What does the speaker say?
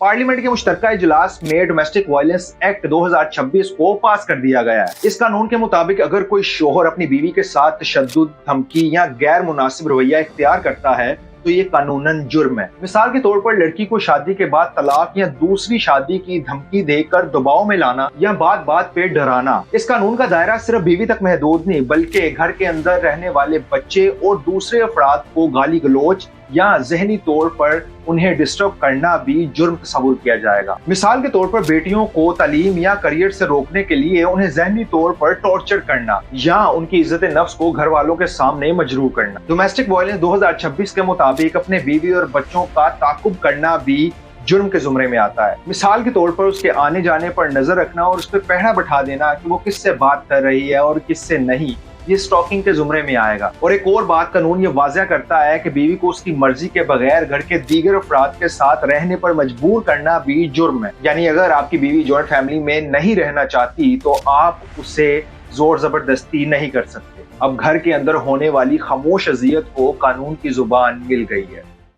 Parliament के मुश्तरका इजलास में डोमेस्टिक वायलेंस एक्ट 2026 को पास कर दिया गया है। इस कानून के मुताबिक अगर कोई शोहर अपनी बीवी के साथ तशद्दुद, धमकी या गैर मुनासिब रवैया इख्तियार करता है तो ये कानूनन जुर्म है। मिसाल के तौर पर लड़की को शादी के बाद तलाक या दूसरी शादी की धमकी देकर दबाव में लाना या बात बात पे डराना। इस कानून का दायरा सिर्फ बीवी तक महदूद नहीं बल्कि घर के अंदर रहने वाले बच्चे और दूसरे अफराद को गाली गलोच या जहनी तौर पर उन्हें डिस्टर्ब करना भी जुर्म तस्वुर किया जाएगा। मिसाल के तौर पर बेटियों को तालीम या करियर से रोकने के लिए उन्हें जहनी तौर पर टॉर्चर करना या उनकी इज्जत नफ्स को घर वालों के सामने मजरूह करना। डोमेस्टिक वायलेंस 2026 के मुताबिक अपने बीवी और बच्चों का ताकुब करना भी जुर्म के जुमरे में आता है। मिसाल के तौर पर उसके आने जाने पर नजर रखना और उस पर पहरा बैठा देना कि वो किससे बात कर रही है और किससे नहीं, ये स्टॉकिंग के जुमरे में आएगा। और एक और बात, कानून ये वाज़ह करता है कि बीवी को उसकी मर्जी के बगैर घर के दीगर अफराद के साथ रहने पर मजबूर करना भी जुर्म है। यानी अगर आपकी बीवी जॉइंट फैमिली में नहीं रहना चाहती तो आप उसे जोर जबरदस्ती नहीं कर सकते। अब घर के अंदर होने वाली खामोश अजियत को कानून की जुबान मिल गई है।